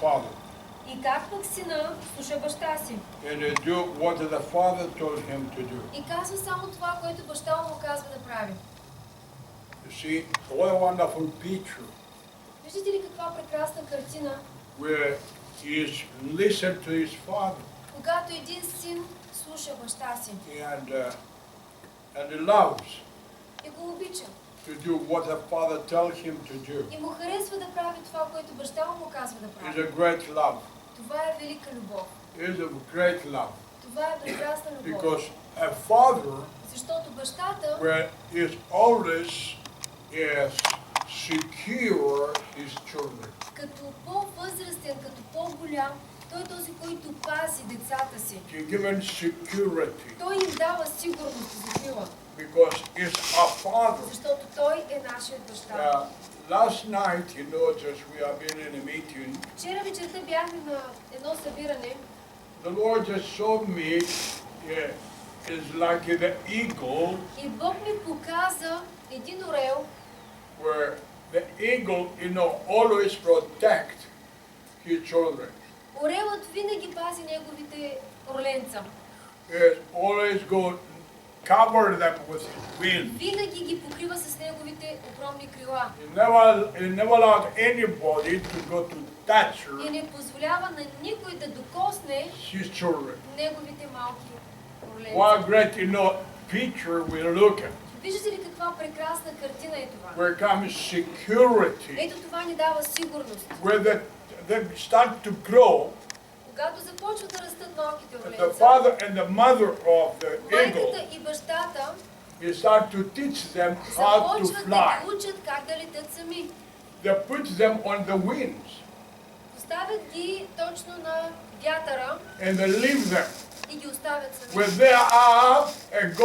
father. И как пък сина слуша баща си. And they do what the father told him to do. И казва само това, което баща му казва да прави. You see, what a wonderful picture Виждате ли каква прекрасна картина, where he is listened to his father когато един син слуша баща си and he loves и го обича. to do what the father tells him to do. И му харесва да прави това, което баща му казва да It's прави. a great love. Това е велика любов. It's a great love. Това е прекрасна любов. Because a father Защото бащата where is always is secure his children. като по-възрастен, като по-голям, той е този, който пази децата си. He given security Той им дава сигурност и закрила. because he's a father. Защото той е нашият баща. Last night, you noticed we have been in a meeting. Вчера вечерта бяхме на едно събиране. The Lord just showed me is like the eagle, И Бог ми показа един орел, where the eagle, always protect his children. Орелът винаги пази неговите орленца. It always go cover them with wings. Винаги ги покрива с неговите огромни крила. He never allowed anybody to go to touch И не позволява на никой да докосне his children. неговите малки орленца. What great, picture we look at. Виждате ли каква прекрасна картина е това? Where comes security, Ето това ни дава сигурност. where they start to grow. Когато започват да растат малките The орленца, father and the mother of the eagle, майката и бащата they start to teach them how to започват да fly. ги учат как да летят сами. They put them on the wings Поставят ги точно на вятъра and they leave them. и ги оставят сами. When they are up and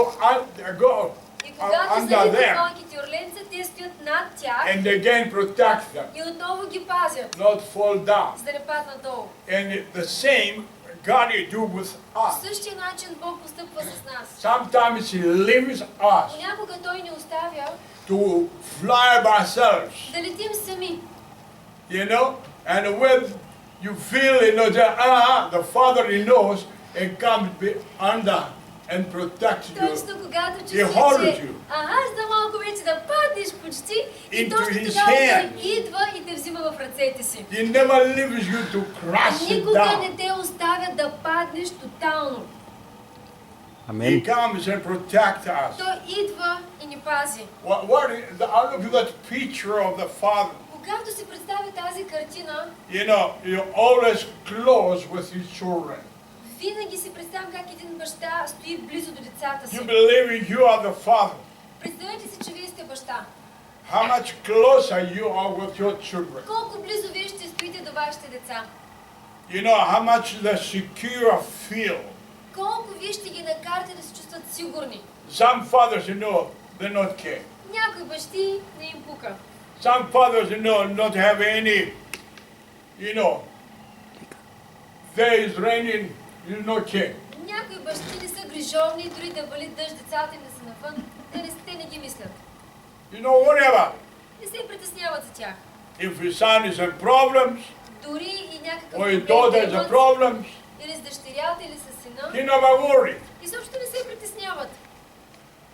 go И когато under залитат them малките орленца, те стоят над тях and again protect them, и отново ги пазят, not fall down. за да не паднат долу. And the same God will do with По us. същия начин Бог постъпва с нас. Sometimes He leaves us Понякога Той ни оставя to fly by ourselves, да летим сами. and when you feel, that the Father He knows and comes under and protects you Точно когато He holds чувстваш, че you за малко вече да паднеш почти, и into точно His тогава Той hands. идва и те взима в ръцете си. He never leaves you to crash it Никога down. не те оставя да паднеш тотално. He Амен. comes and protects us. Той идва и ни пази. I look at that picture of the Father. Когато си представя тази картина, You're always close with His children. винаги си представям как един баща стои близо до децата си. You believe you are the Father. Представете си, че вие сте баща. How much closer you are with your children. Колко близо вие ще стоите до вашите деца. How much the secure feel. Колко вие ще ги накарате да се чувстват сигурни. Some fathers, they not care. Някои бащи не им пука. Some fathers, not have any, there is raining, not care. Някои бащи не са грижовни, дори да вали дъжд, децата им да са навън. Те не ги мислят. Whatever. Не се притесняват за тях. If his son is in problems, Дори и някакъв or his проблем daughter да is in имат, problems, или с дъщерята, или с сина, he never worry. изобщо не се притесняват.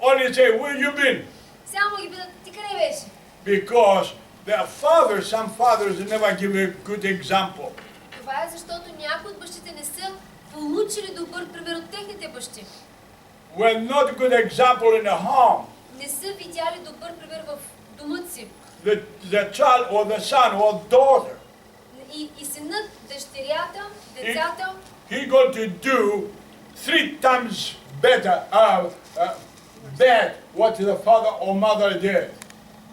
Only say, where you been? Само ги питат, ти къде беше? Because their fathers, some fathers never give a good example. Това е защото някои от бащите не са получили добър пример от техните бащи. We're not good example in the home. Не са видяли добър пример в домът си. The child or the son or daughter, И синът, дъщерята, децата, he going to do 3 times better, bad what the father or mother did.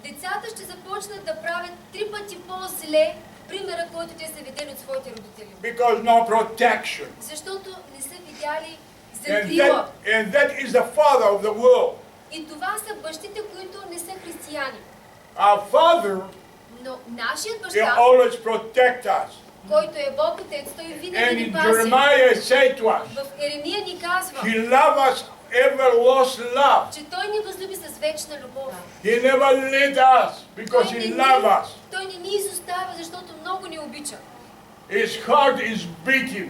Децата ще започнат да правят 3 пъти по-зле примера, който те са видели от своите родители. Because no protection. Защото не са видяли And закрила. that is the father of the world. И това са бащите, които не са християни. Our father, Но нашият he баща, always protect us. който е Бог Отец, той винаги And ни пази. Jeremiah say to us, В Еремия ни казва, he loves us ever lost love. че той ни възлюби с вечна любов. He never lead us because he loves us. Той не ни изоставя, защото много ни обича. His heart is beating.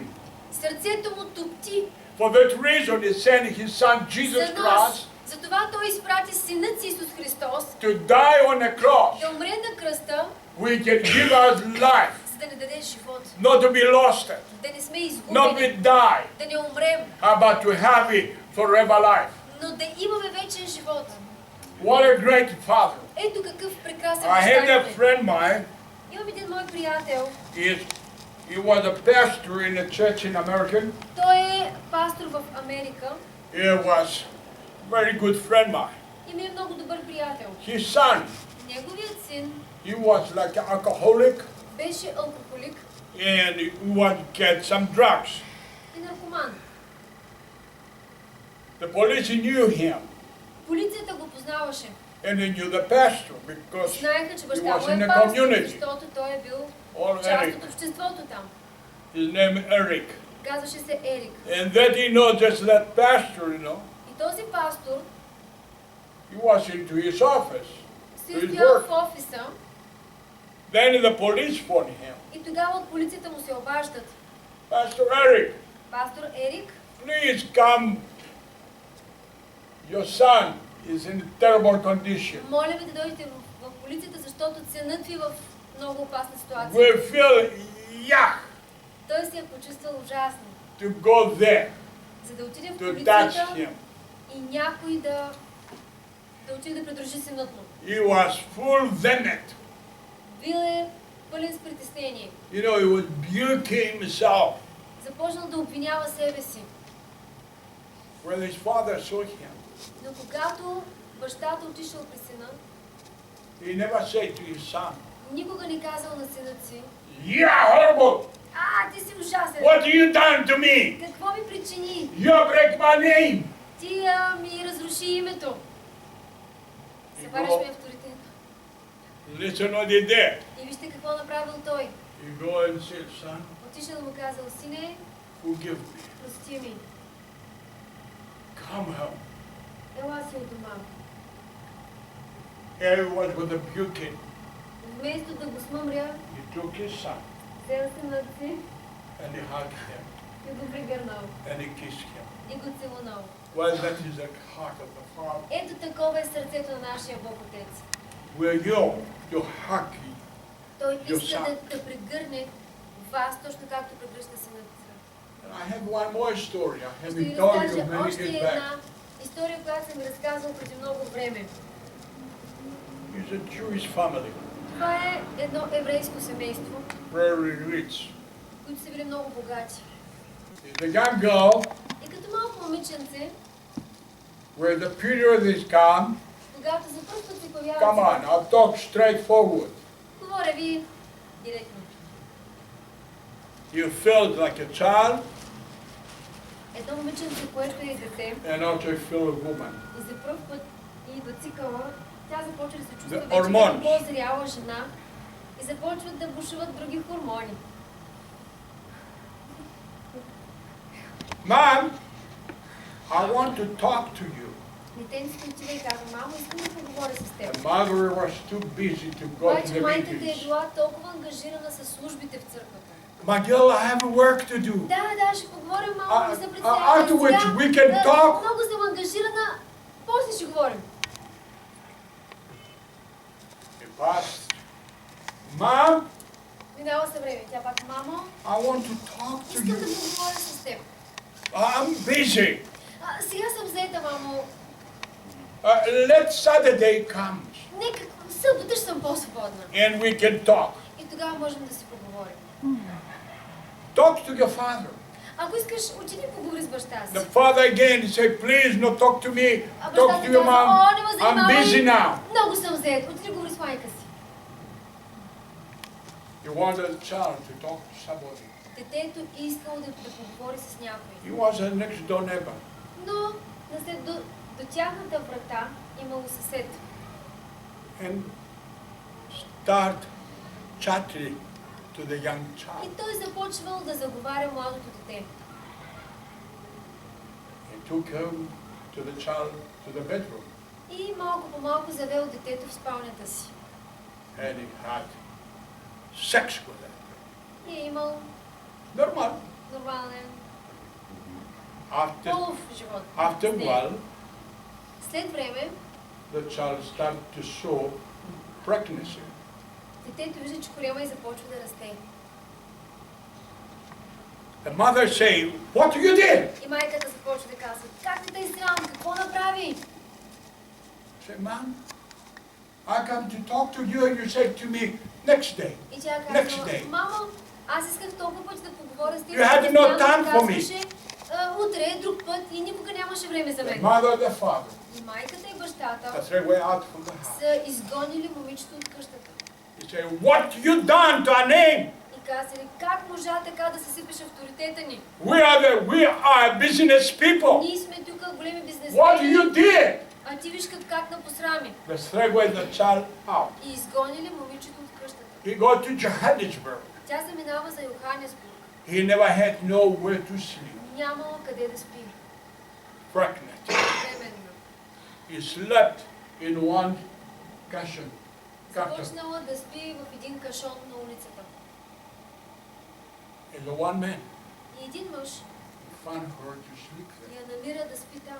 Сърцето му тупти. For that reason, he sent his son Jesus За нас. Christ Затова той изпрати синът си Исус Христос to die on the cross. да умре на кръста, We can give us life, за да ни даде живот. not to be lost, Да не сме not изгубени, to die, да не умрем, but to have it forever life. но да имаме вечен живот. What a great father. Ето какъв прекрасен I had a баща. friend mine. Имам един мой приятел. He was a pastor in a church in America. Той е пастор в Америка He was a very good friend mine. и ми е много добър приятел. His son, Неговият син he was like an alcoholic беше алкохолик and he wanted to get some drugs. и наркоман. The police knew him Полицията го познаваше. and they knew the pastor because Знаеха, че he баща was му in е the пастор, community. защото той е бил Or част Eric. от обществото там. His name Eric. Казваше се Ерик. And that just that pastor, И този пастор he was into his office. се To his стоял work. в офиса Then the police phoned him. и тогава от полицията му се обаждат. Pastor Eric, Пастор Ерик, please come. Your son is in a terrible condition. моля ви да дойдете в полицията, защото синът ви е в много опасна ситуация. We feel yuck Той се е почувствал ужасно. to go there За да отиде в to touch полицията him. и някой да отиде да придружи синът му. He was full venom. Бил е пълен с притеснение. He was rebuking himself. Започнал да обвинява себе си. When his father saw him, Но когато бащата отишъл при сина, he never said to his son, никога не казал на синът си: "Yeah, horrible! ти си ужасен! What you done to me? Какво ми причини? You break my name!" Ти ми разруши името. Събаряш ми авторитет. Listen what he did. И вижте какво направил той. He go and said, "Son, Отишъл му казал: сине, forgive me. прости ми. Come home." Ела си от дома. Everyone was rebuking. Вместо да го смъмря, He took his son взел синът си and he hugged him и го прегърнал. and he kissed him. И го целунал. Well, that is the heart of the Father. Ето такова е сърцето на нашия Бог Отец. Where you hug him. Той иска да прегърне вас, точно както прегръща синът си. And I have one more story. I have Ще ви been told you разкажа many още years една back. история, която съм разказал преди много време. It's a Jewish family, Това е едно еврейско семейство, very rich. които са били много богати. The young girl, И като малко момиченце, where the period is come, когато за първ път се появява... come on, I'll talk straightforward. Говоря ви директно. You felt like a child, Едно момиченце, което е дете, and also you feel a woman. и за първ път идва цикъла, тя започва да се чувства The вече като hormones. по-зряла жена и започват да бушуват други хормони. Mom, I want to talk to you. Детенцето отива и казва: мамо, искам да поговоря с The теб. mother was too busy to go to Обаче the майката е meetings. била толкова ангажирана с службите в църквата. My girl, I have work to do. Да, ще поговорим малко за Afterwards, we can предстоящия. talk. Много съм ангажирана, после ще говорим. It passed. Mom, Минава се време. Тя пак: мамо, I want to talk to искам да you. поговоря с теб. I'm busy. Сега съм заета, мамо. Let Saturday come Нека събота ще съм по-свободна. and we can talk. И тогава можем да си поговорим. Talk to your father. Ако искаш, отиди и поговори с баща си. The father again say, please not talk to me. А Talk бащата to your казва: mom. не ме I'm занимавай. busy now. Много съм заед. Отиди говори с майка си. You want a child to talk to somebody. Детето искало да поговори с някой. He was a next door neighbor. Но до тяхната врата имало съсед. And start chatting to the young И child. той започвал да заговаря младото дете. He took him to the child to the bedroom. И малко по малко завел детето в спалнята си. And he had sex with it. И е имал Normal. нормален, After, полов живот. after a с него. while, След време, the child starts to show pregnancy. детето вижда, че корема и започва да расте. The mother say, what you did? И майката започва да казва, как ти тъй срам, какво направи? Say, Mom, I come to talk to you and you say to me, next day. И тя Next казва, day. мамо, аз исках толкова пъти да поговоря с теб. You had no time for me. Казваше, утре, друг път и никога нямаше време за The мен. mother, the father, И майката и бащата that's their way out from the house. са изгонили момичето от къщата. You say, what you done to our name? И казали, как можа така да се сипеш авторитета ни? We are business people. Ние сме тук големи What бизнесмени, you did? а ти виж как напосрами. Let's throw away the child out. И изгонили момичето от къщата. He go to Johannesburg. Тя заминава за Йоханесбург. He never had nowhere to sleep. Нямала къде да спи. Pregnant. Временно. He slept in one cushion. Започнала да спи в един кашон на улицата. And the one man И един мъж found her to sleep there. я намира да спи там.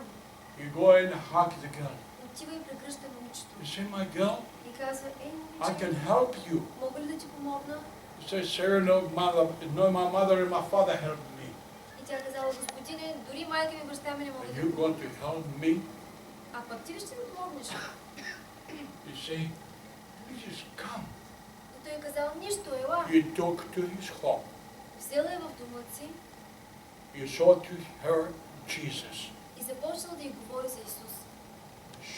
He go and hug the girl. Отива и прегръща момичето. He say, my girl, И казва, I момиче, can help you. мога ли да ти помогна? He says, sir, no, my mother and my father helped me. И тя казала, господине, дори майка ми и баща ми не могат Are да you ми going помогнат. to help me? А пък ти ли ще ми помогнеш? He say, just come. И той казал, нищо, ела. He took to his home. Взела я в дома си He saw to her Jesus. и започнал да й говори за Исус.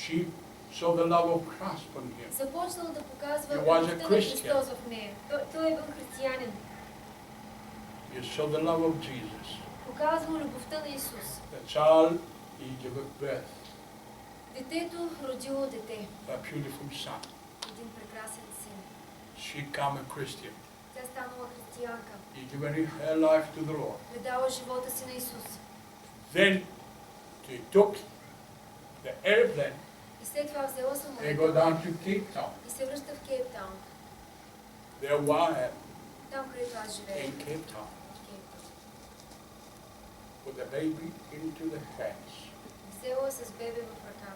She saw the love of Christ on him. Започнал да показва He was a любовта на Christian. Христос в нея. Той е бил християнин. He saw the love of Jesus. Показвал любовта на Исус. The child, he gave birth, Детето родило дете. a beautiful son. Един прекрасен син. She became a Christian. Тя станала християнка. He given her life to the Lord. Предала живота си на Исус. Then they took the airplane. И след това взела They самолета go down to Cape Town. и се връща в Кейптаун. Their wife Там, където аз живея. in Cape Town В Кейптаун. with the baby into the hands. Взела с бебе в ръка.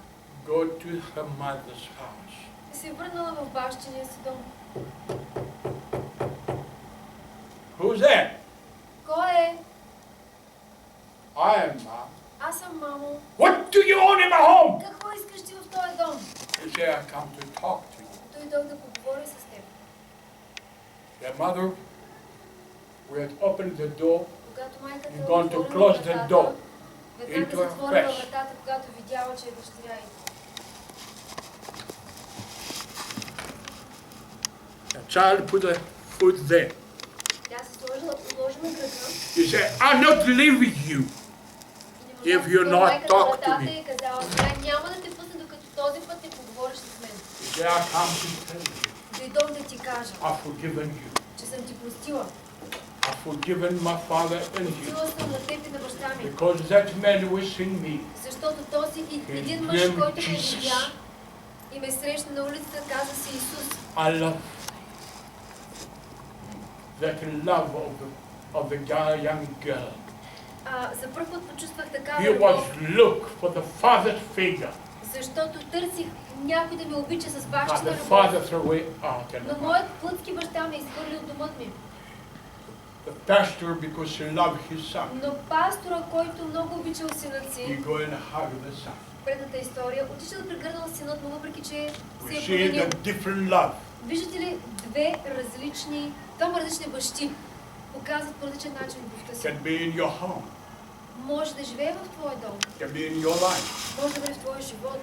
Go to her mother's house. И се върнала в бащиния си дом. Who's that? Кой е? I am mom. Аз съм мамо. What do you own in my home? Какво искаш ти в този дом? He said, I come to talk to you. Дойдох да поговоря с теб. Their mother, we had opened the door. Когато майката You're going to отворила close the вратата, door веднага into her затворила face. вратата, когато видяла, че е дъщеря й. The child put a foot there. Тя се положила кръка He said, I'll not leave you. и не If можа you да not майката talk to вратата me. и казала, сега няма да те пусна, докато този път не поговориш с мен. He said, I come to tell you, Дойдох да ти кажа, I've forgiven you. че съм ти простила. I've forgiven my father and you. Простила съм на теб и на баща ми. Because that man was in me. Защото този един мъж, който ме видя и ме срещна на улицата, каза си Исус. I love that love of the young girl. За първ път почувствах такава He was любов, look for the father's figure. защото търсих някой да ме обича с But бащина the любов. father threw away out. Но моят плътски баща ме изхвърли от домът ми. The pastor, because he loved his son, Но пастора, който много обичал синът he си, go and hug the son. предната история, отишъл да прегърнал синът му, въпреки че We се е see променил. the different love. Виждате ли, двама различни бащи показват по различен начин любовта си. Can be in your home, Може да живее в твоя дом, can be in your life, може да бъде в твоя живот.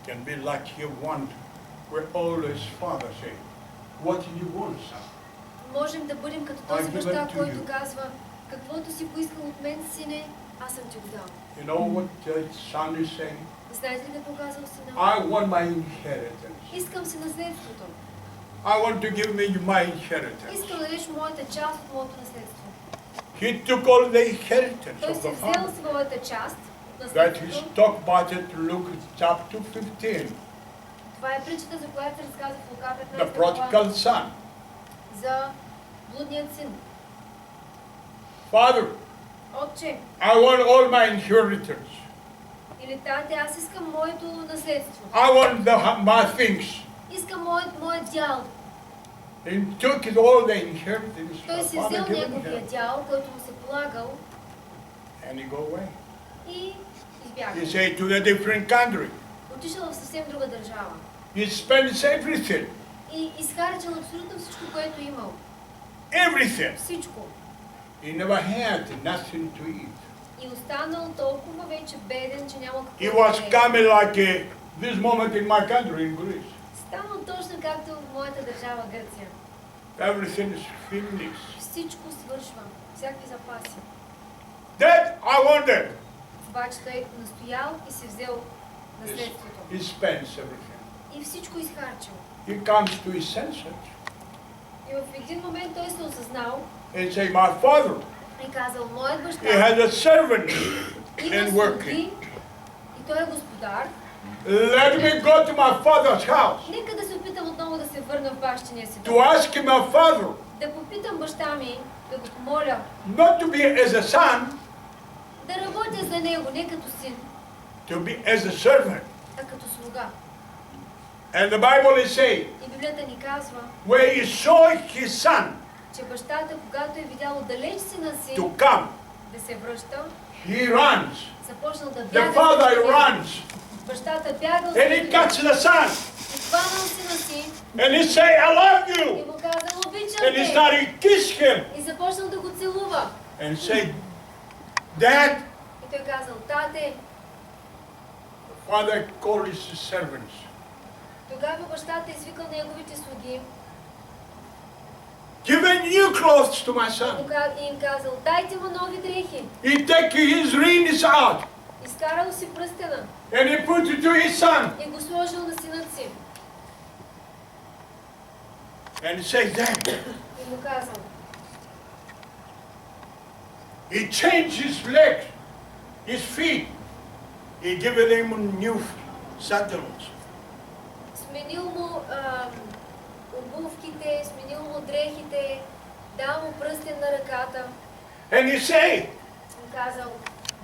can be like you want, where always father say, what do you want, son? Можем да бъдем като I този give баща, it to който you. казва, каквото си поискал от мен, сине, аз съм ти го дал. You know what the son is saying? Знаете ли какво казал сина? I want my inheritance. Искам си наследството. I want to give me my inheritance. Искам да дадеш моята част от моето наследство. He took all the inheritance Той of се the взел father. своята част, That is наследството. talked about it, Luke chapter 15. Това е притчата, за която се разказва в Лука The 15 глава, prodigal son. за блудният син. Father, Отче, I want all my inheritance. или тате, аз искам моето наследство. I want my things. Искам моят дял. And took it all the inheritance. Той си Father взел given неговия him. дял, който му се полагал, And he go away. и избяга. He say to the different country. Отишъл в съвсем друга държава. He spends everything. И изхарчил абсолютно всичко, което имал. Everything. Всичко. He never had nothing to eat. И останал толкова вече беден, че няма какво He да was яде. coming like this moment in my country, in Greece. Станал точно както в моята държава Гърция. Everything is finished. Всичко свършва. Всякакви запаси. That I wanted. Обаче той настоял и си взел наследството. He spends everything. И всичко изхарчил. He comes to his senses И в един момент той се осъзнал and say, my father, и казал, моят баща he has a servant има and слуги working. и той е господар. Let me go to my father's house Нека да се опитам отново да се върна в бащиния си to дом. ask my father Да попитам баща ми, да го помоля, not to be as a son, да работя за него, не като син, to be as a servant. а като слуга. And the Bible is saying, И Библията ни казва, where he saw his son че бащата, когато е видял отдалеч сина си to come, да се връща, he runs. започнал да The бяга. father след него. runs Бащата бягал and he след catches него the son и хванал сина си and he say, I love и you. му казал, обичам And he те. started to kiss him И започнал да го целува. and say, Dad. И той казал, тате. The father called his servants. Тогава бащата извикал неговите слуги Give a new clothes to my son. и им казал, дайте му нови дрехи. He take his rings out Изкарал си пръстена and he put it to his son и го сложил на синът си. and say, Dad. И му казал, He changed his legs, his feet. He given him new sandals. сменил му обувките, сменил му дрехите, дал му пръстен на ръката. And he say, Му казал,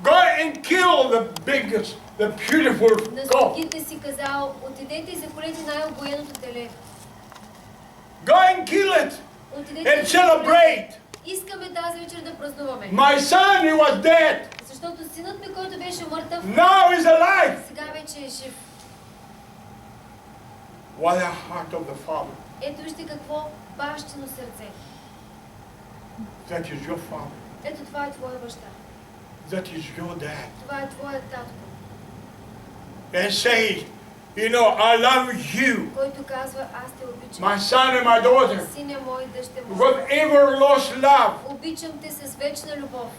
go and kill the biggest, the beautiful на goat. слугите си казал, отидете и заколете най-обоеното теле. Go and kill it Отидете and и celebrate. искаме тази вечер да празнуваме. My son, he was dead. Защото синът ми, който беше мъртъв, Now he's alive. сега вече е жив. What a heart of the Father. Ето вижте какво бащино сърце. That is your father. Ето това е твоя баща. That is your dad. Това е твоят татко, And say, you know, I love you, който казва, аз те обичам. my son and my daughter, Сине мой, дъще мой. with ever lost love. Обичам те с вечна любов.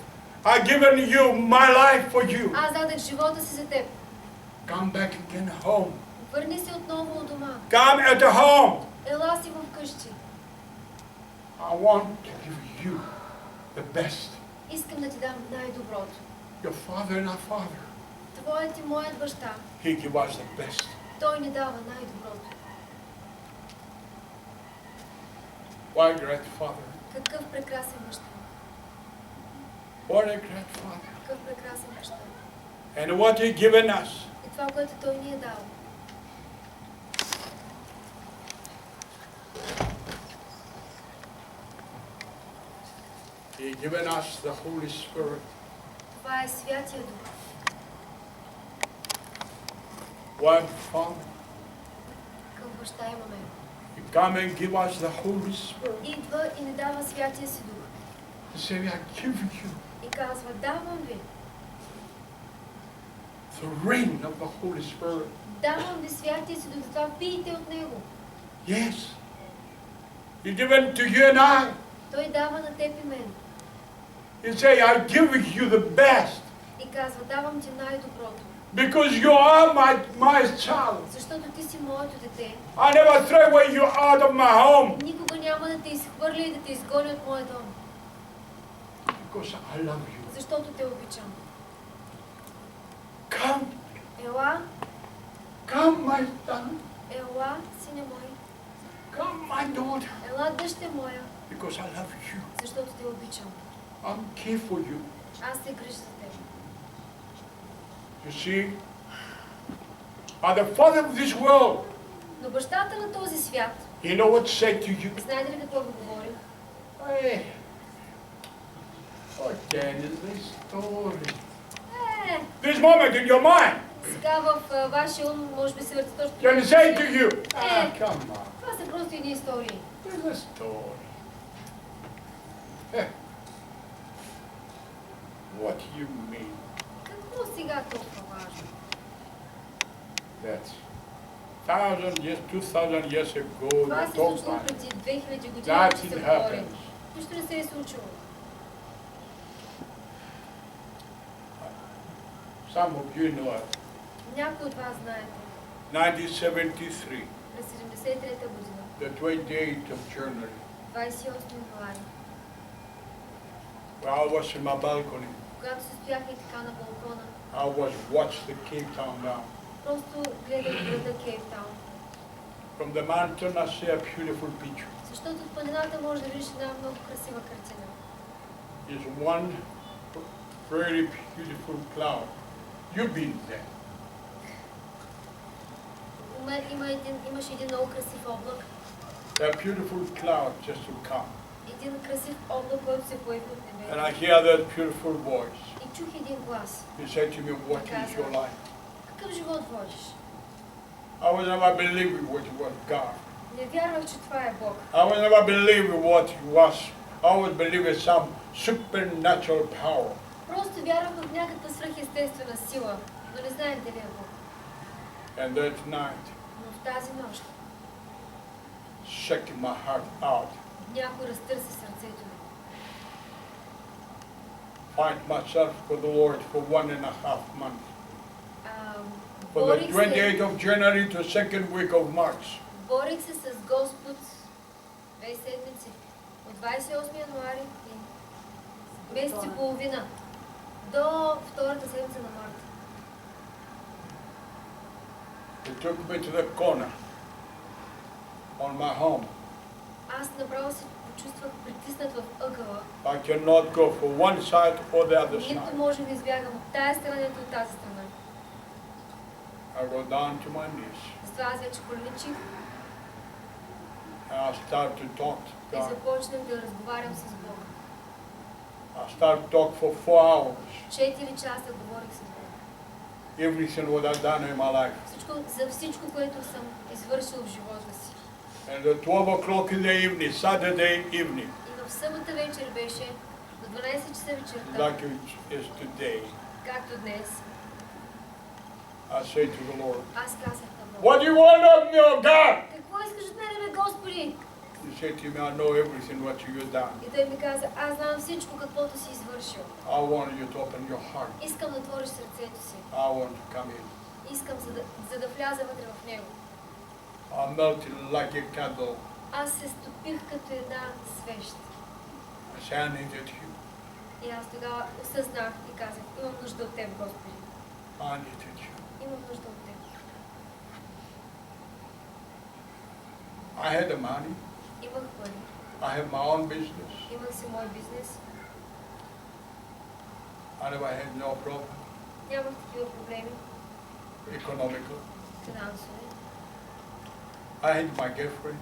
I given you my life for you. Аз дадах живота си за теб. Come back again home. Върни се отново у дома. Come at home. Ела си в къщи. I want to give you the best. Искам да ти дам най-доброто. Your father and our father, Твоят и моят баща, he give us the best. той ни дава най-доброто. What a great father. Какъв прекрасен баща. What a great father. Какъв прекрасен баща. And what he given us. И това, което той ни е дал. He given us the Holy Spirit. Това е Святия Дух. What father. Какъв баща имаме. He come and give us the Holy Spirit. Идва и ни дава Святия си Дух. He say, I give you И казва, давам ви. the ring of the Holy Spirit. Давам ви Святия си Дух, затова пийте от него. Yes. He given to you and I. Той дава на теб и мен. He say, I give you the best. И казва, давам ти най-доброто. Because you are my child. Защото ти си моето дете. I never throw away you out of my home. Никога няма да те изхвърля и да те изгоня от моя дом. Because I love you. Защото те обичам. Come. Ела, Come, my son. ела, сине мой. Come, my daughter. Ела, дъще моя. Because I love you. Защото те обичам. I'm care for you. Аз се грижа за теб. You see? I'm the father of this world. Но бащата на този свят, You know what to say to you? знаете ли какво ви говори? Hey. Oh, Daniel, this story. This moment in your mind. Сега в вашия ум може би се върти точно. Can I say to you? Come on. Това са просто едни истории. There's a story. What do you mean? Какво сега толкова важно? That's 2000 years ago. Това се случило преди 2000 години, че се говори. Нищо не се е случило. Some of you know it. Някой от вас знаете. 1973, През 73-та година, the 28th of January, 28 януари, where I was in my balcony. когато се стоях и така на балкона, I was watching the Cape Town now. просто гледах града Кейптаун. From the mountain I see a beautiful picture. Защото от планината може да видиш една много красива картина. It's one very beautiful cloud. You've been there. Имаше един много красив облак. A beautiful cloud just to come. Един красив облак, който се появи от And небето. I hear that beautiful voice. И чух един глас. He said to me, what is your life? Какъв живот водиш? I would never believe it was God. Не вярвах, че това е Бог. I would never believe what it was. I would believe in some supernatural power. Просто вярвах в някаква свръхестествена сила, но не знаех дали е Бог. And that night, Но в тази нощ shaking my heart out, някой разтърси сърцето ми. find myself for the Lord for 1.5 months. For the Борих 28th се, of January to 2nd week of March. борих се с Господ 2 седмици. От 28 януари и месец и половина до втората седмица на март. He took me to the corner on my home. Аз направо се почувствах притиснат в ъгъла. I cannot go for one side or the other Нито side. може да избягам от тая страна, нито от тази страна. I go down to my knees. Затова аз вече коленичих And I start to talk to и God. започнах да разговарям с Бога. I start to talk for 4 hours. 4 часа говорих с Бога. Everything what I've done in my life. За всичко, което съм извършил в живота си. And at 12 o'clock in the evening, Saturday evening, И в събота вечер беше до 12 часа вечерта, like it is today, както днес, I say to the Lord, аз казах на Бога. what do you want of me, oh God? Какво искаш от мене, бе, Господи? He said to me, I know everything what you've done. И той ми каза, аз знам всичко, каквото си извършил. I want you to open your heart. Искам да отвориш сърцето си. I want to come in. Искам, за да вляза вътре в него. I melted like a candle. Аз се стопих като една свещ. I said, I needed you. И аз тогава осъзнах и казах, имам нужда от теб, Господи. I needed you. Имам нужда от теб. I had the money. Имах пари. I have my own business. Имах си мой бизнес. I never had no problem. Нямах такива проблеми. Economical. Финансови. I had my girlfriend.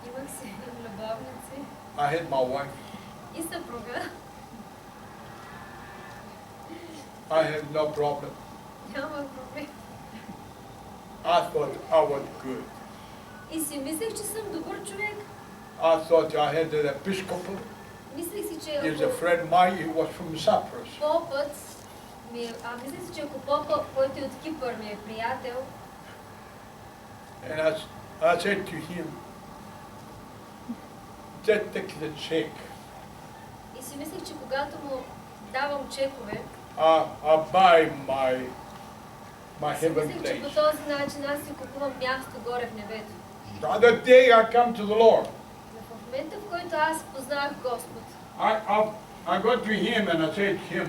Имах си любовници. I had my wife. И съпруга. I had no problem. Нямах проблем. I thought I was good. И си мислех, че съм добър човек. I thought I had an episcopal. Мислех си, че He's a friend of mine. He was from Cyprus. попът мислех си, че ако попът, който е от Кипър, ми е приятел, And I said to him, just take the check. и си мислех, че когато му давам чекове, I'll buy my си heaven мислех, че по place. този начин аз си купувам място горе в небето. The other day I come to the Lord. Но в момента, в който аз познах Господ, I got to him and I said to him,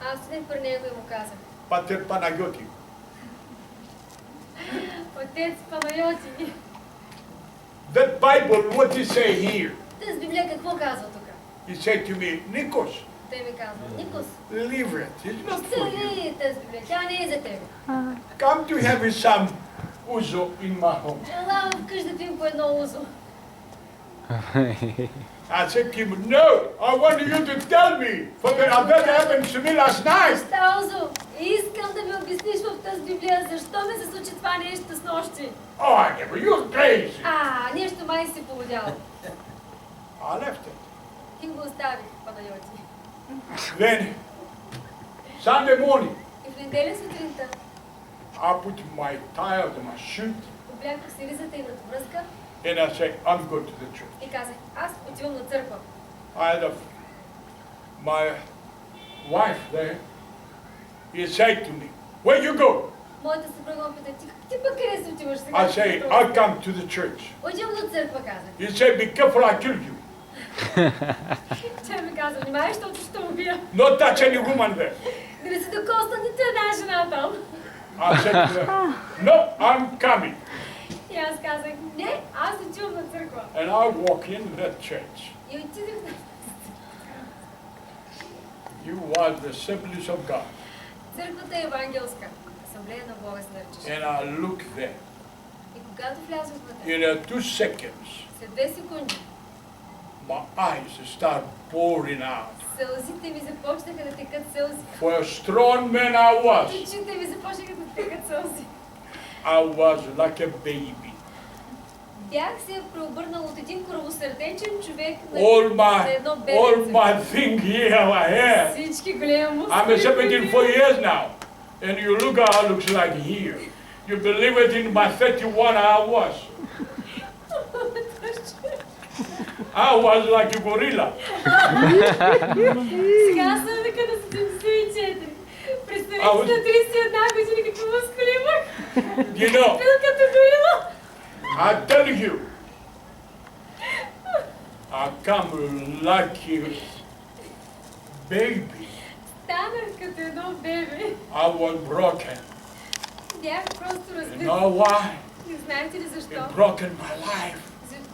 аз отидех при него и му казах, Pater Panagiotis, Отец Панайоти, that Bible, what does it say here? Тази Библия какво казва тук? He said to me, Nikos, Той ми казва, Никос, leave it. It's not for you. остави тази Библия, тя не е за тебе. Come to have some uzo in my home. Ела вкъщи да пием по едно узо. I said to him, no, I want you to tell me, for that happened to me last night. Таузо, искам да ми обясниш в тази Библия, защо ми се случи това нещо с нощи. Oh, never, you're crazy. Нещо май си поводял. I left it. И го оставих, Панайоти. Then, Sunday morning, И в неделя сутринта I put my tie on my shoe, облякох си ризата и надвръзка and I said, I'm going to the church. и казах, аз отивам на църква. I had my wife there. He said to me, where you go? Моята съпруга ме пита, ти пък къде се отиваш сега? I say, I come to the church. Отивам на църква, казах. He said, be careful, I kill you. Тя ми каза, внимай, защото ще убия. Not touch any woman there. Да не се докосна нито една жена там. I said to her, no, I'm coming. И аз казах, не, аз отивам на църква. And I walk in that church. И отидох на... You was the Assemblies of God. Църквата е евангелска. Асамблея на Бога се наричаше. And I look there. И когато влязох вътре, In 2 seconds, след 2 секунди, my eyes start pouring out. сълзите ми започнаха да текат сълзи. For a strong man I was, Очите ми започнаха да текат сълзи. I was like a baby. Бях се преобърнал от един коравосърдечен човек на едно All бебенце. my thing here I had. Всички големи I'm мускули. 74 years now. And you look how I looks like here. You believe it in my 31 I was. I was like a gorilla. Сега съм така на 74. Представете си на 31 години какви мускули имах. You know, Бил като горила. I tell you, I come like a baby. Станах като едно бебе. I was broken. Бях просто You разбит. know why? И знаете ли защо? It broken my life.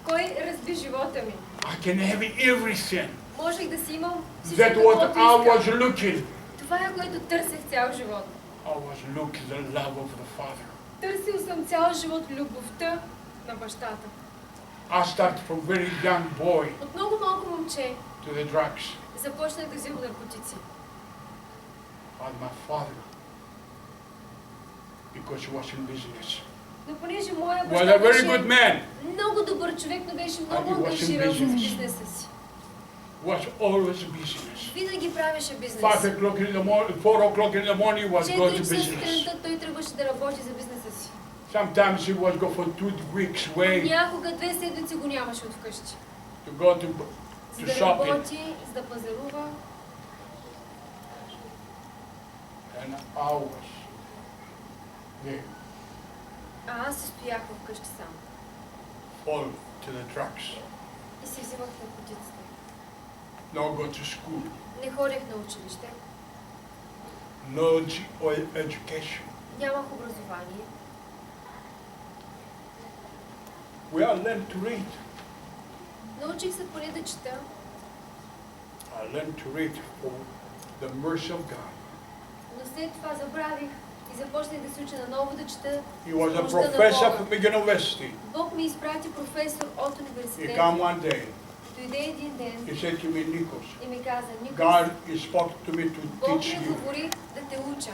Кой разби живота ми? I can have everything. Можех да си имам всичко, That's what каквото I was искам. looking. Това е което търсех цял живот. I was looking the love of the Father. Търсил съм цял живот любовта на бащата. I started from very young boy От много малко момче to the drugs. започнах да взимам наркотици. And my father, because he was in business, Но понеже моя was баща a very good беше man. много добър човек, но беше много he was in ангажиран с business. бизнеса си. Was always business. Винаги правеше 5 бизнес. o'clock in the morning, 4 o'clock in the morning, he was going 4 to часа business. сутринта той тръгваше да работи за бизнеса си. Sometimes he was go for 2 weeks away Някога 2 седмици го нямаше от вкъщи. to go За to да shopping. работи, за да пазарува. And I was there, А аз си стоях вкъщи сам. fall to the drugs. И си взимах наркотиците. No go to school, Не ходех на училище. no education. Нямах образование. We are learned to read. Научих се поне да чета. I learned to read for the mercy of God. Но след това забравих и започнах да се уча наново да чета. He was a помощта на professor Бога. from the university. Бог ми изпрати професор от He университета. came one day. Дойде един ден He said to me, Nikos, и ми каза, Никос, God spoke to me to Бог teach ми you говори да те уча.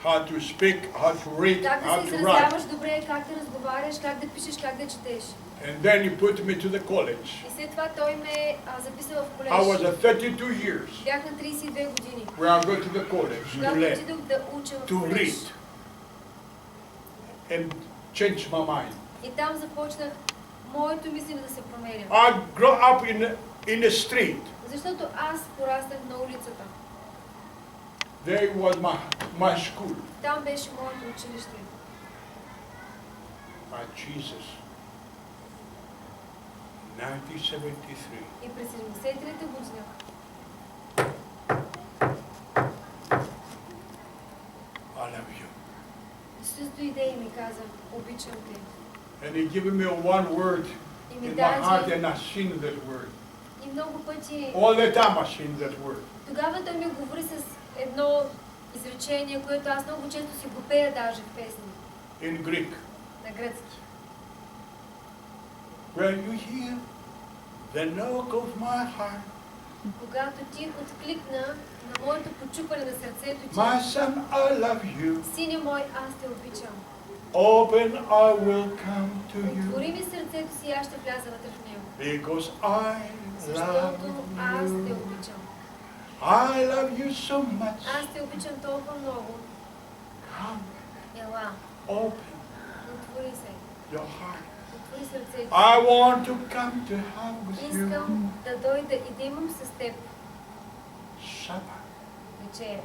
how to speak, how to read, Как да how се to write. изразяваш добре, как да разговаряш, как да пишеш, как да четеш. And then he put me to the college. И след това той ме записа в колеж. I was at 32 years Бях на 32 години. where I go to the college to Когато learn, отидох да уча в to колеж. read, and change my mind. И там започнах моето мислене да се променя. I grew up in the street. Защото аз пораснах на улицата. There was my school. Там беше моето училище. By Jesus. 1973. И през 73-та година I love you. Исус дойде и ми каза, обичам те. And he gave me one word И ми in my heart, даде and I sing that word. И много пъти All the time I sing that word. тогава той ми говори с едно изречение, което аз много често си го пея даже в песни. In Greek. На гръцки. When you hear the knock of my heart, Когато ти откликна на моето почупване на сърцето ти, my son, I love you. сине мой, аз те обичам. Open, I will come to you. Отвори ми сърцето си и аз ще вляза вътре в него. Because I Защото love аз те you. обичам. I love you so much. Аз те обичам толкова много. Come, Ела, open отвори се. your heart. Отвори сърцето си. I want to come to have with you. Искам да дойда и да имам с теб Supper. вечеря.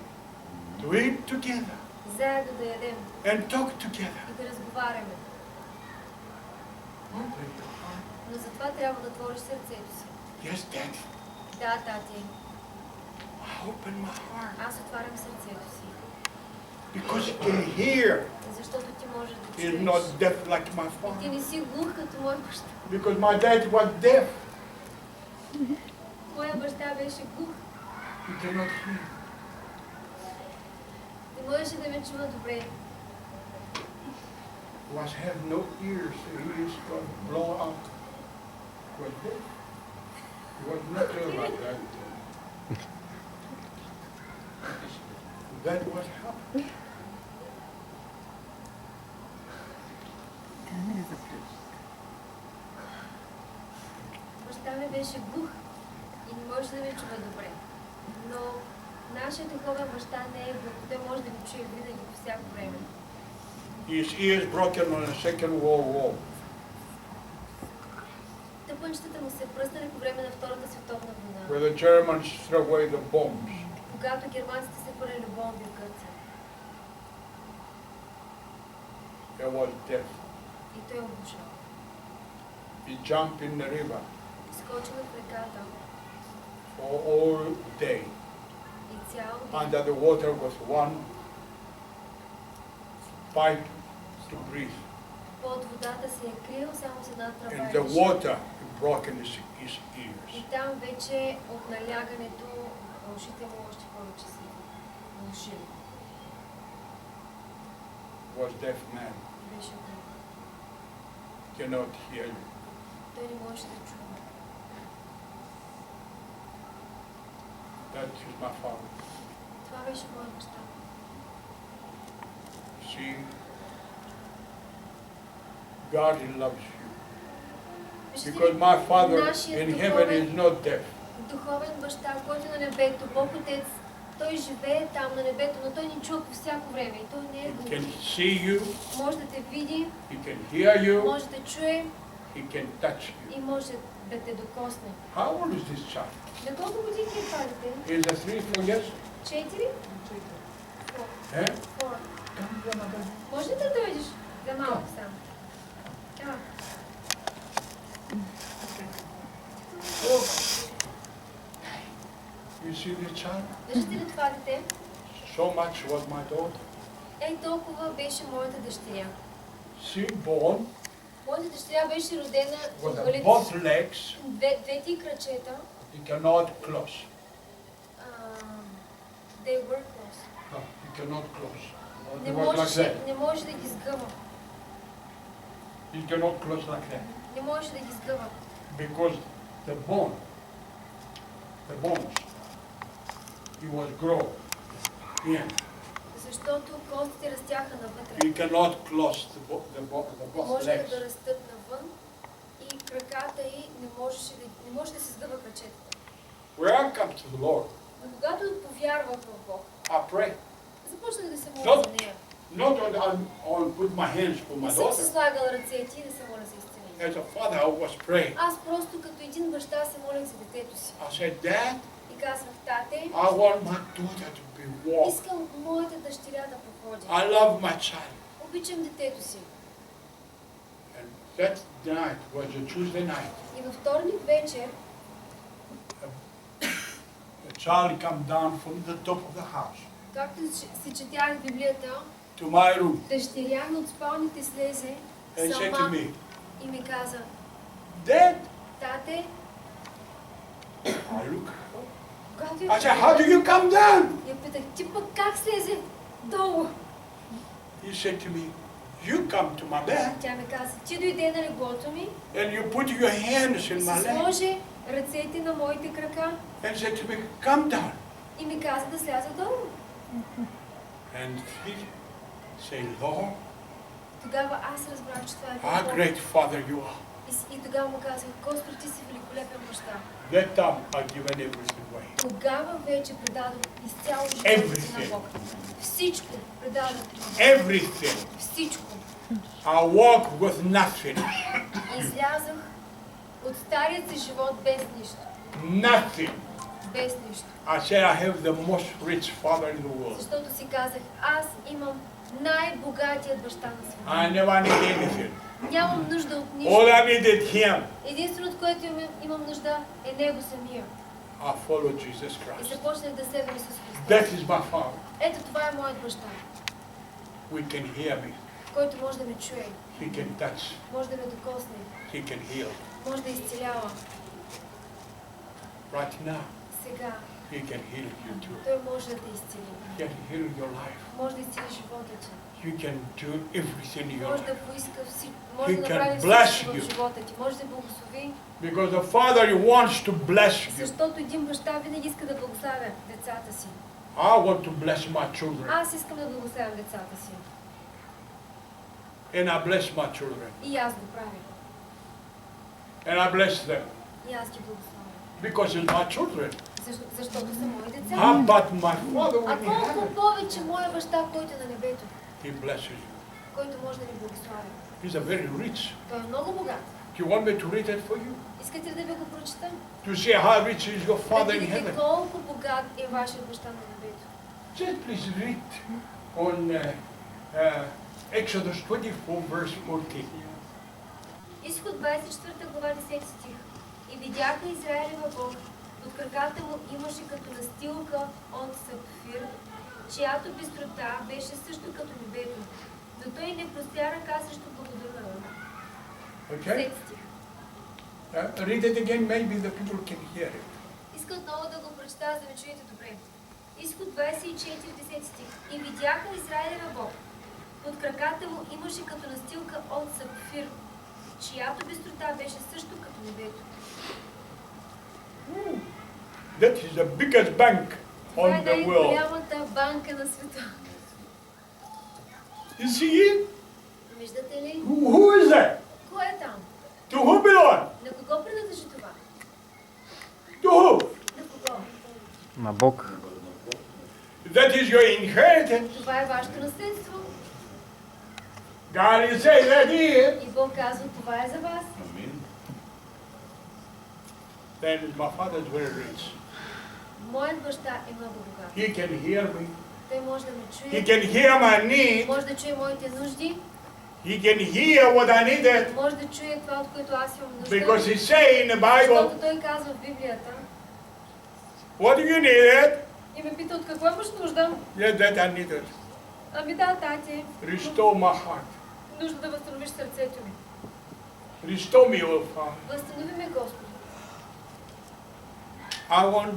To eat together Заедно да ядем and talk together. и да разговаряме. Open your heart. Но затова трябва да отвориш сърцето си. Yes, Daddy. Да, тати, I open my heart. аз отварям сърцето си. Because you can hear. Защото ти можеш да He's чуеш. not deaf like my И ти father. не си глух като мой баща. Because my dad was deaf. Моя баща беше глух. He cannot hear. Не можеше да ме чува добре. He was have no ears. He is going to blow out. He was deaf. He was not like that. That was happened. Баща ми беше глух и не може да ме чува добре. Но нашият духовен баща не е глух. Той може да го чуе винаги по всяко време. His ears broken on the Second World War. Тъпънчетата му се пръснали по време на Втората световна война. Where the Germans threw away the bombs. Когато германците се хвърляли бомби в Гърция. He was deaf. И той оглушал. He jumped in the river Скочил в реката for all day. и цял ден Under the water was one pipe to breathe. под водата се е крил само с една тръба. And и the дишаше. water broken his ears. И там вече от налягането ушите му още повече се влушили. Was deaf man. Беше глух. Cannot hear you. Той не можеше да чува. That is my father. Това беше моя баща. See, God, He loves you. Вижте ли, Because my Father нашият in heaven is not deaf. духовен баща, който е на небето, Бог Отец, той живее там на небето, но той ни чува по всяко време и той не е He глух. can see you. Може да те види, He can hear you. може да чуе He can touch you. и може да те докосне. How old is this child? На колко години е това дете? Is it 3, 4 years? 4? Eh? 4. Може ли да дойдеш? За малко само. Да. You see this child? Виждате ли това дете? So much was my daughter. Ей, толкова беше моята дъщеря. She born Моята дъщеря беше родена with от both legs. двете й крачета. He cannot close. They were close. No, he cannot close. Не He was like можеше, that. не може да ги сгъва. He cannot close like that. Не може да ги сгъва. Because the bones, he was grow in. Защото костите растяха навътре. He cannot close the Не both може legs. да растат навън и краката й не може да се сгъва крачетата. When I come to the Lord, Но когато повярвах в Бог, I pray. започнах да се моля за нея. Not on put my hands for my Не съм си daughter. слагала ръцете и да се моля за изцеление. As a father, I was praying. Аз просто като един баща се молех за детето си. I said, Dad, И казвах, тате, I want my daughter to be walk. искам моята дъщеря да проходи. I love my child. Обичам детето си. And that night was a Tuesday night. И във вторник вечер A child come down from the top of the house както си четях Библията, to my room дъщеря ми от спалните слезе and said to сама me, и ми каза, Dad, тате, look. Когато I said, how do you come down? я питах, ти пък как слезе долу? He said to me, you come to my bed Тя ми каза, ти дойде на леглото ми and you put your hands и in my се lap сложи ръцете на моите крака and said to me, come down. и ми каза да сляза долу. And he said, Lord, Тогава аз разбрах, че това е how Бог. great Father you are. И тогава му казах, Господи, ти си великолепен баща. That time I given everything away. Тогава вече предадох изцяло живота си на Бог. Всичко предадох. Everything. Всичко. I walk with nothing. Излязох от старият си живот без нищо. Nothing. Без нищо. I said I have the most rich father in the world. Защото си казах, аз имам най-богатият баща на света. I never need anything. Нямам нужда от All нищо. I needed him. Единственото, което имам нужда, е Него самия. I follow Jesus И Christ. започнах да следвам Исус Христос. That is my father. Ето това е моят баща, We can hear me. който може да ме чуе, He can touch. може да ме докосне, He can heal. може да изцелява. Right now, Сега he can heal you too. Той може да те изцели. He can heal your life. Може да изцели живота ти. You can do everything in your Може life. да поиска всичко, може He да can направи bless всичко в you. живота ти. Може да благослови, Because the Father wants to bless you. защото един баща винаги иска да благославя децата си. I want to bless my children. Аз искам да благославям децата си. And I bless my children. И аз го правя. And I bless them. И аз ги благославям. Because it's my children. Защото са мои деца. How about my Father А when he колко heaven? повече моя баща, който е на небето, He blesses you. който може да ви благославя. He's a very rich. Той е много богат. Do you want me to read it for you? Искате ли да ви го прочета? To see how rich is your Да Father in видите heaven? колко богат е вашият баща на небето. Just please read on Exodus 24 verse 14. Изход 24 глава 10 стих. И видяха Израилева Бог, под краката му имаше като настилка от сапфир, чиято бистрота беше също като небето. Но той не простря ръка срещу благодърнава. Okay? 10 стих. Read it again, maybe the people can hear it. Иска отново да го прочета, за да ме чуете добре. Изход 24, 10 стих. И видяха Израилева Бог. Под краката му имаше като настилка от сапфир, чиято бистрота беше също като небето. That is the biggest bank Това е on the world. най-голямата банка на света. You see it? Виждате ли? Who is that? Кой е там? To who belong? На кого принадлежи това? To who? На кого? На Бог. That is your inheritance. Това е вашето наследство. God is saying that here. И Бог казва, това е за вас. Then my father is very rich. Моят баща е много богат. He can hear me. Той може да ме He чуе. can hear my need. Може да чуе моите нужди. He can hear what I needed. Може да чуе това, от което аз имам нужда. Because he say in the Bible, Защото той казва в Библията. what do you need? И ме пита, от какво имаш нужда? Yeah, that I needed. Ами да, тати. Restore my heart. Нужда да възстановиш сърцето ми. Restore me, O Father. Възстанови ме, Господи. I want,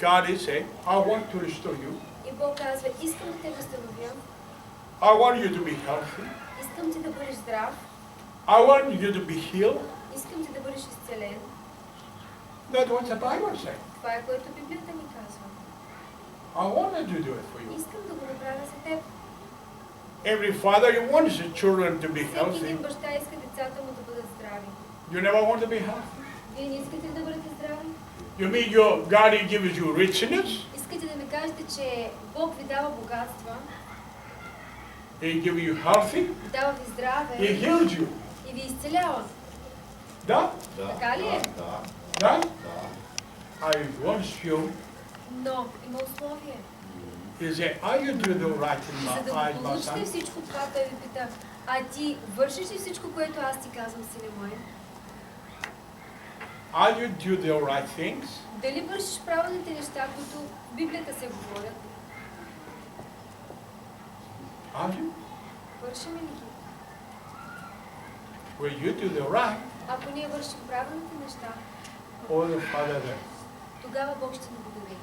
God is saying, I want to restore you. И Бог казва, искам да те възстановя. I want you to be healthy. Искам ти да бъдеш здрав. I want you to be healed. Искам ти да бъдеш изцелен. That's what the Bible says. Това е което Библията ни казва. I wanted to do it for you. Искам да го направя за теб. Every father wants his children to be Всеки healthy. един баща иска децата му да бъдат здрави. You never want to be healthy? Вие не искате ли да бъдете здрави? You mean your God gives you richness? Искате да ми кажете, че Бог ви дава богатства, He gives you healthy? дава ви здраве He heals you. и ви изцелява. Да? Така ли е? Да? I want you. Но има условие. He said, are you doing the right in За my да eyes, го my получите son? всичко това, той ви пита, а ти вършиш ли всичко, което аз ти казвам, сине мой? Are you doing the right things? Дали вършиш правилните неща, които в Библията се говорят? Are you? Вършим ли ги? When you do the right, Ако ние вършим правилните неща, all the Father there. тогава Бог ще ни подари.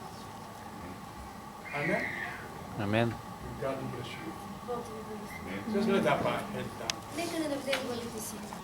Amen. Амен. God bless you. Бог да ви благослови. Just let our head down. Нека да наведем главите си.